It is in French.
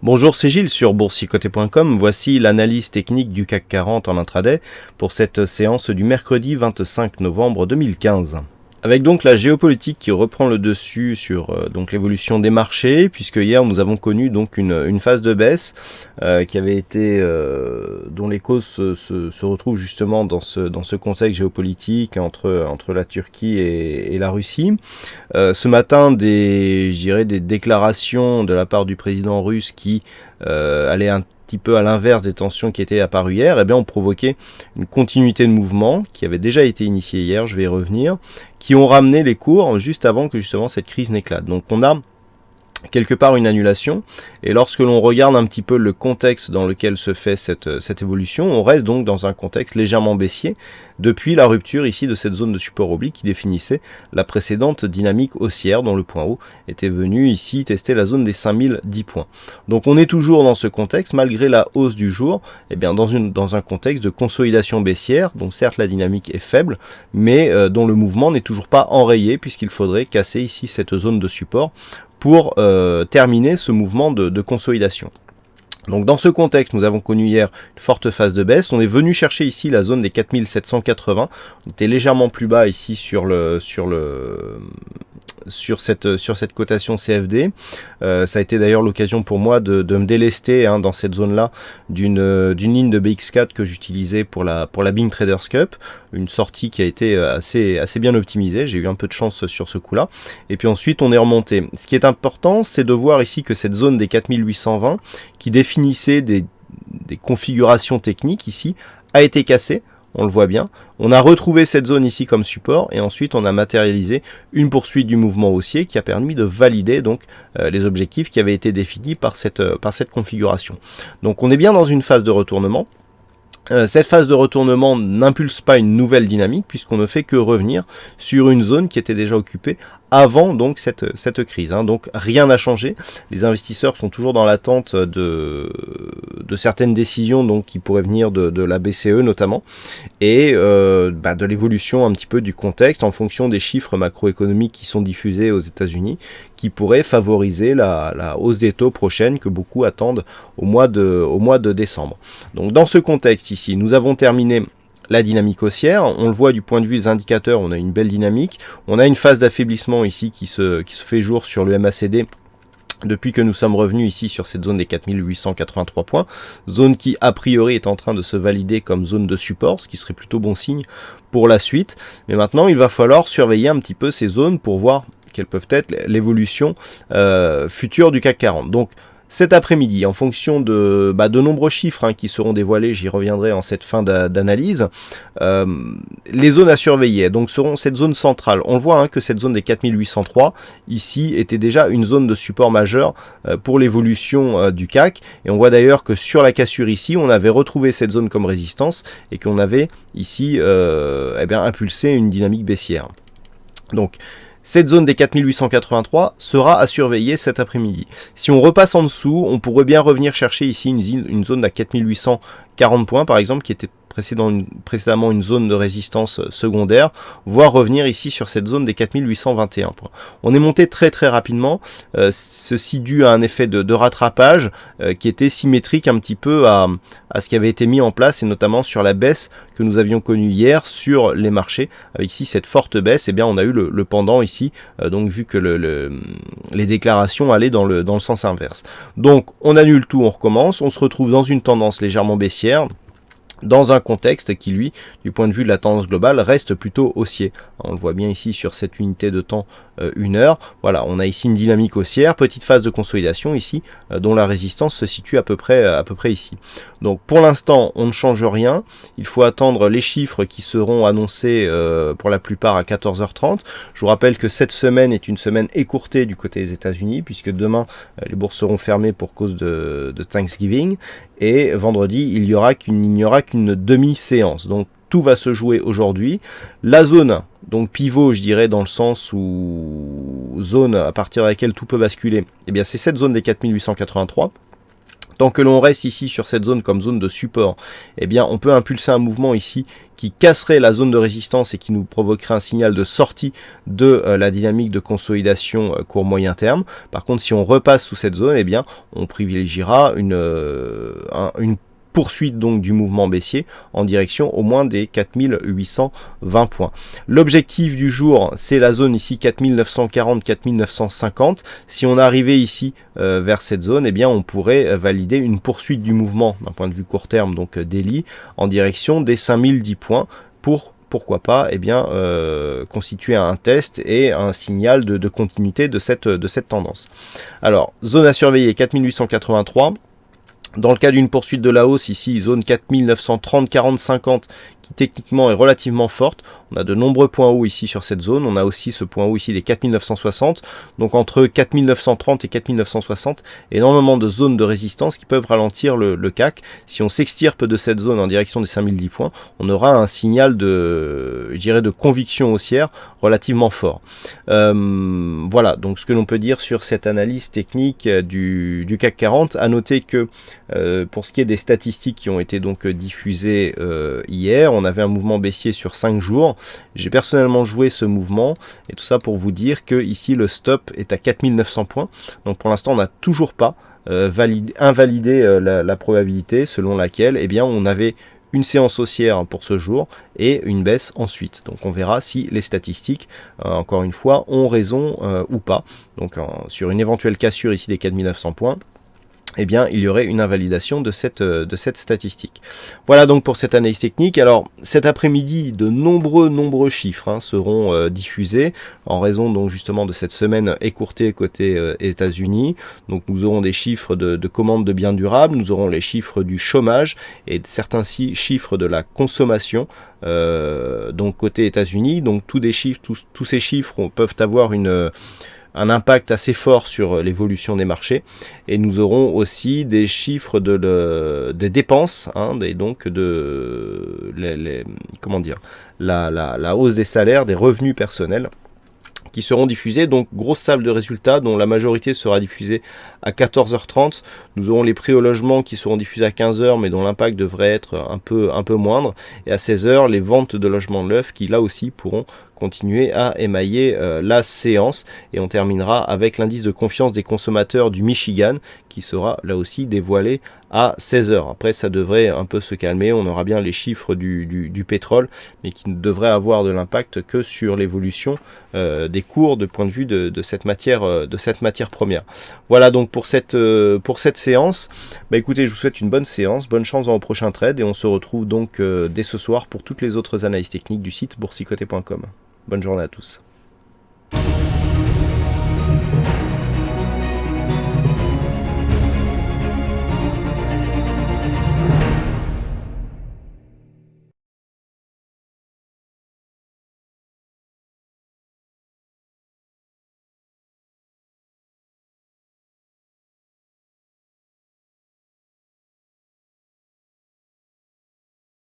Bonjour, c'est Gilles sur boursicoté.com. Voici l'analyse technique du CAC 40 en intraday pour cette séance du mercredi 25 novembre 2015. Avec donc la géopolitique qui reprend le dessus sur donc l'évolution des marchés, puisque hier nous avons connu donc une phase de baisse qui avait été dont les causes se retrouvent justement dans ce contexte géopolitique entre la Turquie et la Russie. Ce matin, je dirais des déclarations de la part du président russe qui allaient un petit peu à l'inverse des tensions qui étaient apparues hier, eh bien, ont provoqué une continuité de mouvement qui avait déjà été initiée hier, je vais y revenir, qui ont ramené les cours juste avant que justement cette crise n'éclate. Donc on a quelque part une annulation, et lorsque l'on regarde un petit peu le contexte dans lequel se fait cette évolution, on reste donc dans un contexte légèrement baissier depuis la rupture ici de cette zone de support oblique qui définissait la précédente dynamique haussière dont le point haut était venu ici tester la zone des 5010 points. Donc on est toujours dans ce contexte malgré la hausse du jour, et bien dans un contexte de consolidation baissière, donc certes la dynamique est faible, mais dont le mouvement n'est toujours pas enrayé puisqu'il faudrait casser ici cette zone de support pour terminer ce mouvement de consolidation. Donc dans ce contexte, nous avons connu hier une forte phase de baisse. On est venu chercher ici la zone des 4780. On était légèrement plus bas ici sur cette cotation CFD. Ça a été d'ailleurs l'occasion pour moi de me délester dans cette zone-là d'une ligne de BX4 que j'utilisais pour la Bing Traders Cup, une sortie qui a été assez bien optimisée. J'ai eu un peu de chance sur ce coup-là. Et puis ensuite, on est remonté. Ce qui est important, c'est de voir ici que cette zone des 4820, qui définissait des configurations techniques ici, a été cassée. On le voit bien. On a retrouvé cette zone ici comme support et ensuite on a matérialisé une poursuite du mouvement haussier qui a permis de valider donc les objectifs qui avaient été définis par cette configuration. Donc on est bien dans une phase de retournement. Cette phase de retournement n'impulse pas une nouvelle dynamique puisqu'on ne fait que revenir sur une zone qui était déjà occupée avant donc cette crise. Donc rien n'a changé. Les investisseurs sont toujours dans l'attente de certaines décisions donc qui pourraient venir de la BCE notamment et de l'évolution un petit peu du contexte en fonction des chiffres macroéconomiques qui sont diffusés aux États-Unis qui pourraient favoriser la hausse des taux prochaine que beaucoup attendent au mois de décembre. Donc dans ce contexte ici, nous avons terminé la dynamique haussière, on le voit du point de vue des indicateurs, on a une belle dynamique, on a une phase d'affaiblissement ici qui se fait jour sur le MACD depuis que nous sommes revenus ici sur cette zone des 4883 points, zone qui a priori est en train de se valider comme zone de support, ce qui serait plutôt bon signe pour la suite, mais maintenant il va falloir surveiller un petit peu ces zones pour voir quelles peuvent être l'évolution future du CAC 40. Donc cet après-midi, en fonction de nombreux chiffres qui seront dévoilés, j'y reviendrai en cette fin d'analyse, les zones à surveiller donc seront cette zone centrale. On le voit que cette zone des 4803, ici, était déjà une zone de support majeur pour l'évolution du CAC. Et on voit d'ailleurs que sur la cassure ici, on avait retrouvé cette zone comme résistance et qu'on avait ici impulsé une dynamique baissière. Donc, cette zone des 4883 sera à surveiller cet après-midi. Si on repasse en dessous, on pourrait bien revenir chercher ici une zone à 4840 points par exemple, qui était précédemment une zone de résistance secondaire, voire revenir ici sur cette zone des 4821 points. On est monté très rapidement, ceci dû à un effet de rattrapage qui était symétrique un petit peu à ce qui avait été mis en place et notamment sur la baisse que nous avions connue hier sur les marchés. Avec ici cette forte baisse, eh bien on a eu le pendant ici, donc vu que les déclarations allaient dans le sens inverse. Donc on annule tout, on recommence, on se retrouve dans une tendance légèrement baissière, dans un contexte qui, lui, du point de vue de la tendance globale, reste plutôt haussier. On le voit bien ici sur cette unité de temps 1 heure. Voilà, on a ici une dynamique haussière, petite phase de consolidation ici, dont la résistance se situe à peu près ici. Donc pour l'instant, on ne change rien. Il faut attendre les chiffres qui seront annoncés pour la plupart à 14h30. Je vous rappelle que cette semaine est une semaine écourtée du côté des États-Unis, puisque demain, les bourses seront fermées pour cause de Thanksgiving. Et vendredi, il n'y aura qu'une demi-séance. Donc tout va se jouer aujourd'hui. La zone, donc pivot, je dirais, dans le sens où zone à partir de laquelle tout peut basculer, eh bien c'est cette zone des 4883. Tant que l'on reste ici sur cette zone comme zone de support, eh bien on peut impulser un mouvement ici qui casserait la zone de résistance et qui nous provoquerait un signal de sortie de la dynamique de consolidation court moyen terme. Par contre, si on repasse sous cette zone, eh bien on privilégiera une poursuite donc du mouvement baissier en direction au moins des 4820 points. L'objectif du jour, c'est la zone ici 4940-4950. Si on arrivait ici vers cette zone, eh bien on pourrait valider une poursuite du mouvement d'un point de vue court terme, donc daily, en direction des 5010 points pour pourquoi pas eh bien, constituer un test et un signal de continuité de cette tendance. Alors, zone à surveiller 4883. Dans le cas d'une poursuite de la hausse, ici, zone 4930, 40, 50, qui techniquement est relativement forte. On a de nombreux points hauts ici sur cette zone. On a aussi ce point haut ici des 4960. Donc entre 4930 et 4960, énormément de zones de résistance qui peuvent ralentir le CAC. Si on s'extirpe de cette zone en direction des 5010 points, on aura un signal de, je dirais, de conviction haussière relativement fort. Voilà, donc ce que l'on peut dire sur cette analyse technique du CAC 40. À noter que pour ce qui est des statistiques qui ont été donc diffusées hier, on avait un mouvement baissier sur 5 jours. J'ai personnellement joué ce mouvement et tout ça pour vous dire que ici le stop est à 4900 points. Donc pour l'instant on n'a toujours pas invalidé la probabilité selon laquelle eh bien, on avait une séance haussière pour ce jour et une baisse ensuite. Donc on verra si les statistiques, encore une fois, ont raison ou pas. Donc sur une éventuelle cassure ici des 4900 points, eh bien, il y aurait une invalidation de cette statistique. Voilà donc pour cette analyse technique. Alors, cet après-midi, de nombreux chiffres seront diffusés en raison donc justement de cette semaine écourtée côté États-Unis. Donc, nous aurons des chiffres de commandes de biens durables, nous aurons les chiffres du chômage et certains chiffres de la consommation. Donc, côté États-Unis, donc tous ces chiffres peuvent avoir un impact assez fort sur l'évolution des marchés, et nous aurons aussi des chiffres des dépenses, et donc comment dire, la hausse des salaires, des revenus personnels qui seront diffusés. Donc grosse salle de résultats dont la majorité sera diffusée à 14h30. Nous aurons les prix au logement qui seront diffusés à 15h mais dont l'impact devrait être un peu moindre, et à 16h les ventes de logements neufs qui là aussi pourront continuer à émailler la séance, et on terminera avec l'indice de confiance des consommateurs du Michigan qui sera là aussi dévoilé à 16h. Après ça devrait un peu se calmer, on aura bien les chiffres du pétrole, mais qui ne devraient avoir de l'impact que sur l'évolution des cours de point de vue de cette matière première. Voilà donc pour cette séance. Écoutez, je vous souhaite une bonne séance, bonne chance dans le prochain trade, et on se retrouve donc dès ce soir pour toutes les autres analyses techniques du site boursicoté.com. Bonne journée à tous.